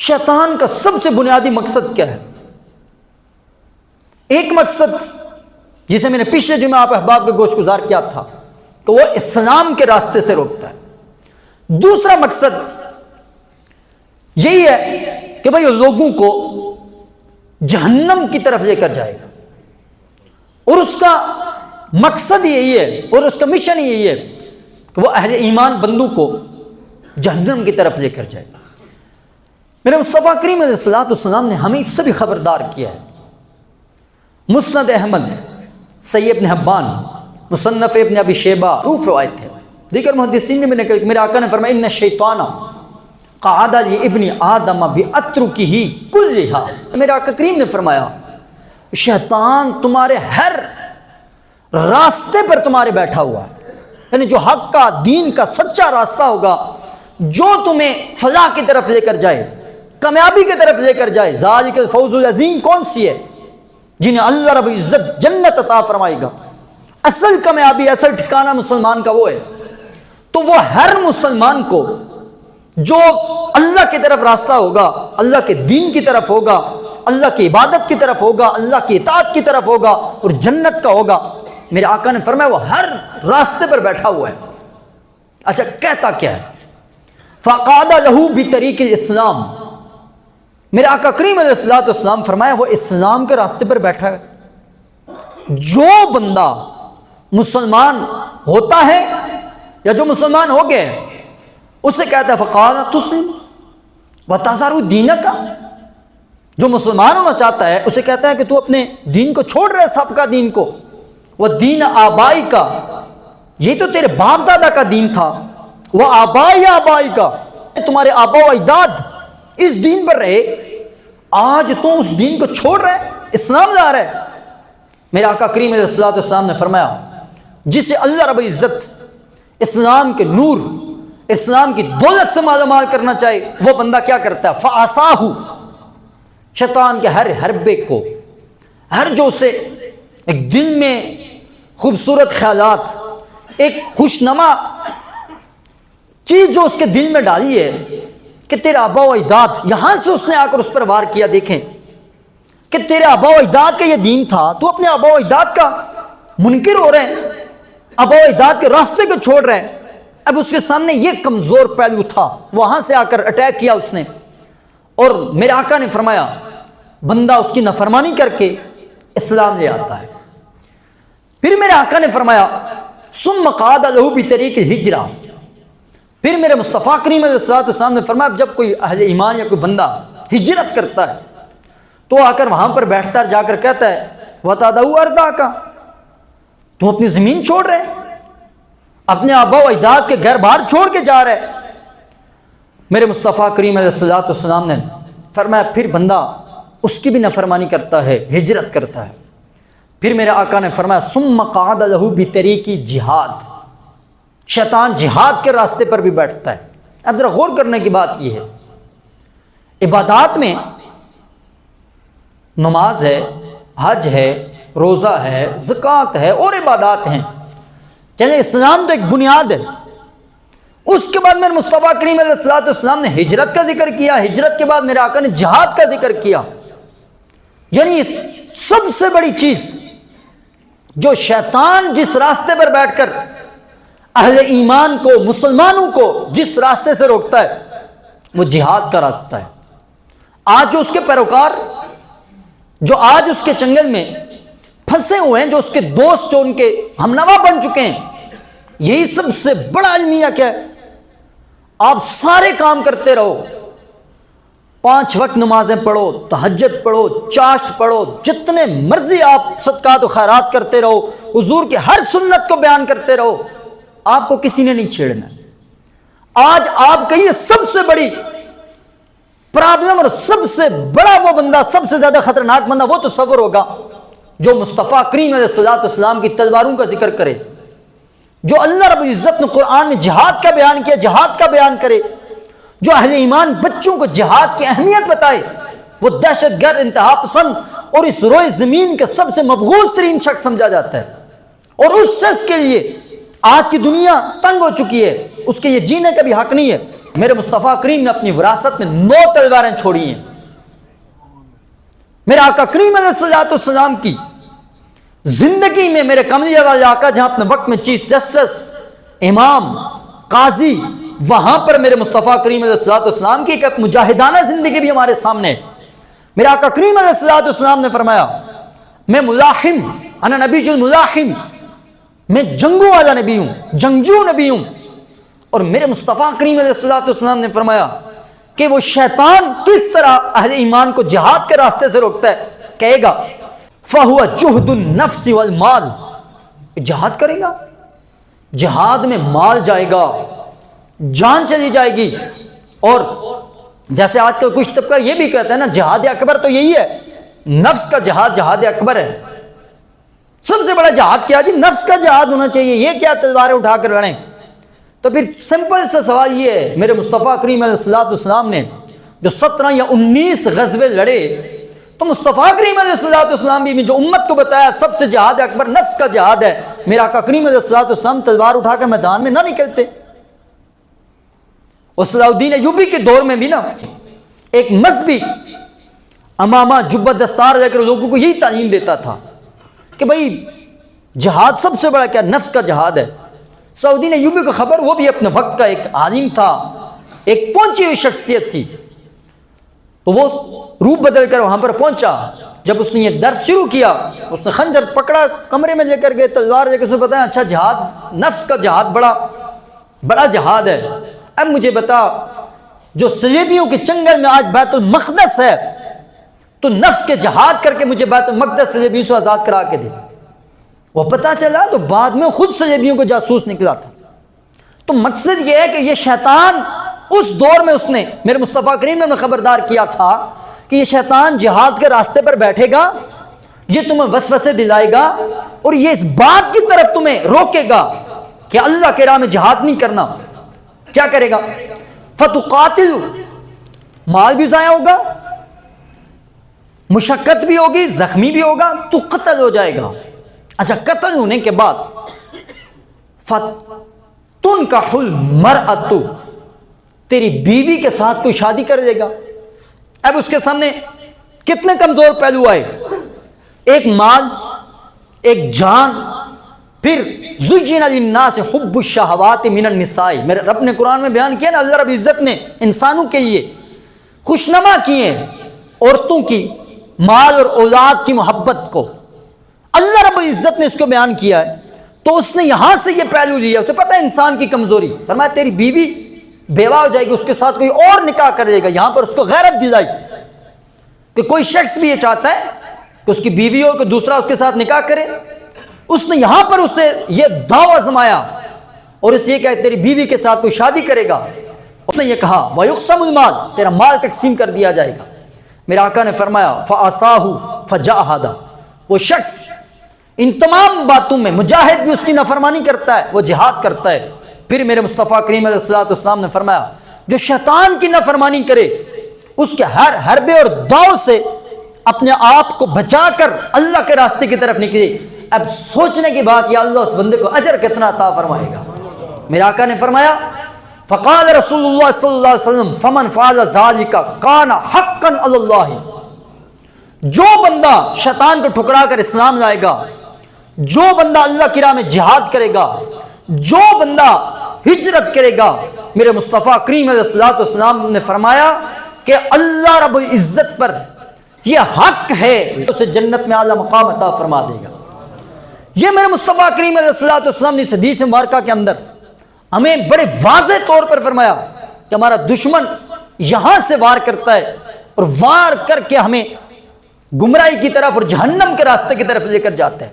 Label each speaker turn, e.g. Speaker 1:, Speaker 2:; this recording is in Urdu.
Speaker 1: شیطان کا سب سے بنیادی مقصد کیا ہے؟ ایک مقصد جسے میں نے پچھلے جمعہ آپ احباب کے گوش گزار کیا تھا کہ وہ اسلام کے راستے سے روکتا ہے۔ دوسرا مقصد یہی ہے کہ بھئی لوگوں کو جہنم کی طرف لے کر جائے گا، اور اس کا مقصد یہی ہے اور اس کا مشن یہی ہے کہ وہ اہل ایمان بندوں کو جہنم کی طرف لے کر جائے گا۔ میرے مصطفیٰ کریم علیہ الصلوۃ والسلام نے ہمیں اس سے بھی خبردار کیا ہے۔ مسند احمد، صحیح ابن حبان، مصنف ابن ابی شیبہ معروف روایت ہے، دیگر محدثین نے بھی نقل کی، میرے آقا نے فرمایا ان الشیطان قعد لابن آدم باترکہ کلھا۔ میرے آقا کریم نے فرمایا شیطان تمہارے ہر راستے پر تمہارے بیٹھا ہوا ہے، یعنی جو حق کا، دین کا سچا راستہ ہوگا، جو تمہیں فلاح کی طرف لے کر جائے، کامیابی کی طرف لے کر جائے۔ ذالک الفوز العظیم کون سی ہے؟ جنہیں اللہ رب العزت جنت عطا فرمائے گا۔ اصل کامیابی، اصل ٹھکانہ مسلمان کا وہ ہے۔ تو وہ ہر مسلمان کو جو اللہ کی طرف راستہ ہوگا، اللہ کے دین کی طرف ہوگا، اللہ کی عبادت کی طرف ہوگا، اللہ کی اطاعت کی طرف ہوگا اور جنت کا ہوگا، میرے آقا نے فرمایا وہ ہر راستے پر بیٹھا ہوا ہے۔ اچھا کہتا کیا ہے؟ فقعد لہ بطریق الاسلام، میرے آقا کریم علیہ الصلوۃ والسلام فرمایا وہ اسلام کے راستے پر بیٹھا ہے۔ جو بندہ مسلمان ہوتا ہے یا جو مسلمان ہو گئے اسے کہتا ہے فقال تسلم وتذر دینک، جو مسلمان ہونا چاہتا ہے اسے کہتا ہے کہ تو اپنے دین کو چھوڑ رہے، سب کا دین کو، وہ دین آبائی کا، یہ تو تیرے باپ دادا کا دین تھا، وہ آبائی آبائی کا، تمہارے آبا و اجداد اس دین پر رہے، آج تو اس دین کو چھوڑ رہے، اسلام لا رہے۔ میرے آقا کریم علیہ الصلوۃ والسلام نے فرمایا جسے اللہ رب العزت اسلام کے نور، اسلام کی دولت سے مالا مال کرنا چاہے، وہ بندہ کیا کرتا ہے؟ فَعَصَاهُ، شیطان کے ہر حربے کو، ہر جو اسے ایک دل میں خوبصورت خیالات، ایک خوشنما چیز جو اس کے دل میں ڈالی ہے کہ تیرے آبا و اجداد، یہاں سے اس نے آ کر اس پر وار کیا، دیکھیں کہ تیرے آبا و اجداد کا یہ دین تھا، تو اپنے آبا و اجداد کا منکر ہو رہے ہیں، آبا و اجداد کے راستے کو چھوڑ رہے ہیں۔ اب اس کے سامنے یہ کمزور پہلو تھا، وہاں سے آ کر اٹیک کیا اس نے، اور میرے آقا نے فرمایا بندہ اس کی نافرمانی کر کے اسلام لے آتا ہے۔ پھر میرے آقا نے فرمایا ثم قعد لہ بطریق الہجرہ، پھر میرے مصطفیٰ کریم علیہ الصلوۃ والسلام نے فرمایا جب کوئی اہل ایمان یا کوئی بندہ ہجرت کرتا ہے تو آ کر وہاں پر بیٹھتا ہے، جا کر کہتا ہے وَتَدَعُ أَرْضَكَ، تم اپنی زمین چھوڑ رہے، اپنے آبا و اجداد کے گھر بار چھوڑ کے جا رہے۔ میرے مصطفیٰ کریم علیہ الصلوۃ والسلام نے فرمایا پھر بندہ اس کی بھی نافرمانی کرتا ہے، ہجرت کرتا ہے۔ پھر میرے آقا نے فرمایا ثم قعد لہ بطریق جہاد، شیطان جہاد کے راستے پر بھی بیٹھتا ہے۔ اب ذرا غور کرنے کی بات یہ ہے، عبادات میں نماز ہے، حج ہے، روزہ ہے، زکوٰۃ ہے اور عبادات ہیں، چلے اسلام تو ایک بنیاد ہے۔ اس کے بعد میرے مصطفیٰ کریم علیہ الصلوۃ والسلام نے ہجرت کا ذکر کیا، ہجرت کے بعد میرے آقا نے جہاد کا ذکر کیا، یعنی سب سے بڑی چیز جو شیطان جس راستے پر بیٹھ کر اہل ایمان کو، مسلمانوں کو جس راستے سے روکتا ہے وہ جہاد کا راستہ ہے۔ آج جو اس کے پیروکار، جو آج اس کے چنگل میں پھنسے ہوئے ہیں، جو اس کے دوست، جو ان کے ہمنوا بن چکے ہیں، یہی سب سے بڑا المیہ کیا ہے؟ آپ سارے کام کرتے رہو، 5 وقت نمازیں پڑھو، تہجد پڑھو، چاشت پڑھو، جتنے مرضی آپ صدقات و خیرات کرتے رہو، حضور کے ہر سنت کو بیان کرتے رہو، آپ کو کسی نے نہیں چھیڑنا۔ آج آپ کا یہ سب سے بڑی پرابلم اور سب سے بڑا وہ بندہ، سب سے زیادہ خطرناک بندہ وہ تصور ہوگا جو مصطفیٰ کریم علیہ الصلوۃ والسلام کی تلواروں کا ذکر کرے، جو اللہ رب العزت نے قرآن میں جہاد کا بیان کیا، جہاد کا بیان کرے، جو اہل ایمان بچوں کو جہاد کی اہمیت بتائے۔ وہ دہشت گرد، انتہا پسند اور اس روئے زمین کا سب سے مبغوض ترین شخص سمجھا جاتا ہے، اور اس شخص کے لیے آج کی دنیا تنگ ہو چکی ہے، اس کے یہ جینے کا بھی حق نہیں ہے، میرے مصطفیٰ کریم نے اپنی وراثت میں 9 تلواریں چھوڑی ہیں. میرے آقا کریم علیہ السلام کی زندگی میں میرے کملی والے آقا جہاں اپنے وقت میں چیف جسٹس، امام، قاضی، وہاں پر میرے مصطفیٰ کریم علیہ السلام کی ایک مجاہدانہ زندگی بھی ہمارے سامنے ہے. میرے آقا کریم علیہ السلام نے فرمایا میں ملاحم، انا نبی الملاحم، میں جنگوں والا نبی ہوں، جنگجو نبی ہوں. اور میرے مصطفیٰ کریم علیہ السلام نے فرمایا کہ وہ شیطان کس طرح اہل ایمان کو جہاد کے راستے سے روکتا ہے، کہے گا فَهُوَ جُهْدُ النَّفْسِ وَالْمَالِ، جہاد کرے گا، جہاد میں مال جائے گا، جان چلی جائے گی. اور جیسے آج کل کچھ طبقہ یہ بھی کہتا ہے نا جہاد اکبر تو یہی ہے، نفس کا جہاد جہاد اکبر ہے. سب سے بڑا جہاد کیا جی؟ نفس کا جہاد ہونا چاہیے. یہ کیا تلواریں اٹھا کر لڑیں؟ تو پھر سمپل سا سوال یہ ہے، میرے مصطفیٰ کریم علیہ السلام نے جو 17 یا 19 غزوے لڑے، تو مصطفیٰ کریم علیہ السلام بھی جو امت کو بتایا سب سے جہاد اکبر نفس کا جہاد ہے. میرا آقا کریم علیہ السلام تلوار اٹھا کر میدان میں نہ نکلتے. اور صلاح الدین ایوبی کے دور میں بھی نا ایک مذہبی امامہ جبہ دستار لے کر لوگوں کو یہی تعلیم دیتا تھا کہ بھائی جہاد سب سے بڑا کیا؟ نفس کا جہاد ہے. صلاح الدین ایوبی کو خبر، وہ بھی اپنے وقت کا ایک عالم تھا، ایک پہنچی ہوئی شخصیت تھی. تو وہ روپ بدل کر وہاں پر پہنچا. جب اس نے یہ درس شروع کیا، اس نے خنجر پکڑا، کمرے میں لے کر گئے، تلوار لے کر اسے بتایا اچھا جہاد، نفس کا جہاد بڑا جہاد ہے. اب مجھے بتا، جو صلیبیوں کے چنگل میں آج بیت المقدس ہے، تو نفس کے جہاد کر کے مجھے بیت المقدس صلیبیوں سے آزاد کرا کے دے. وہ پتہ چلا تو بعد میں خود صلیبیوں کو جاسوس نکلا تھا. تو مقصد یہ ہے کہ یہ شیطان اس دور میں اس نے میرے مصطفیٰ کریم نے خبردار کیا تھا کہ یہ شیطان جہاد کے راستے پر بیٹھے گا، یہ تمہیں وسوسے دلائے گا اور یہ اس بات کی طرف تمہیں روکے گا کہ اللہ کے راہ میں جہاد نہیں کرنا. کیا کرے گا؟ فتقاتل، مال بھی ضائع ہوگا، مشقت بھی ہوگی، زخمی بھی ہوگا، تو قتل ہو جائے گا. اچھا قتل ہونے کے بعد فتنکح المرأۃ، تیری بیوی کے ساتھ کوئی شادی کر دے گا. اب اس کے سامنے کتنے کمزور پہلو آئے، ایک مال، ایک جان، پھر زُجِّنَ لِلنَّاسِ حُبُّ الشَّهَوَاتِ مِنَ النِّسَاءِ. میرے رب نے قرآن میں بیان کیا نا، اللہ رب عزت نے انسانوں کے لیے خوشنما کیے عورتوں کی مال اور اولاد کی محبت کو. اللہ رب العزت نے اس کو بیان کیا ہے. تو اس نے یہاں سے یہ پہلو لیا، اسے پتہ ہے انسان کی کمزوری. فرمایا تیری بیوی بیوہ ہو جائے گی، اس کے ساتھ کوئی اور نکاح کر دے گا. یہاں پر اس کو غیرت دلائی کہ کوئی شخص بھی یہ چاہتا ہے کہ اس کی بیوی ہو کہ دوسرا اس کے ساتھ نکاح کرے. اس نے یہاں پر اسے یہ داؤ آزمایا اور اس یہ کہا تیری بیوی کے ساتھ کوئی شادی کرے گا. اس نے یہ کہا وَيُقْسَمُ الْمَالِ، تیرا مال تقسیم کر دیا جائے گا. میرے آقا نے فرمایا فَأَصَاهُ فَجَاهَدَ، وہ شخص ان تمام باتوں میں مجاہد بھی اس کی نافرمانی کرتا ہے، وہ جہاد کرتا ہے. پھر میرے مصطفیٰ کریم علیہ السلام نے فرمایا جو شیطان کی نافرمانی کرے اس کے ہر حربے اور داؤ سے اپنے آپ کو بچا کر اللہ کے راستے کی طرف نکلے. اب سوچنے کی بات، یا اللہ اس بندے کو اجر کتنا عطا فرمائے گا. میرے آقا نے فرمایا فقال رسول اللہ صلی اللہ علیہ وسلم فمن فعل ذلك كان حقا علی اللہ، جو بندہ شیطان کو ٹھکرا کر اسلام لائے گا، جو بندہ اللہ کی راہ میں جہاد کرے گا، جو بندہ ہجرت کرے گا، میرے مصطفیٰ کریم علیہ السلام نے فرمایا کہ اللہ رب العزت پر یہ حق ہے اسے جنت میں اعلیٰ مقام عطا فرما دے گا. یہ میرے مصطفیٰ کریم علیہ السلام نے اس حدیث مبارکہ کے اندر ہمیں بڑے واضح طور پر فرمایا کہ ہمارا دشمن یہاں سے وار کرتا ہے اور وار کر کے ہمیں گمراہی کی طرف اور جہنم کے راستے کی طرف لے کر جاتا ہے.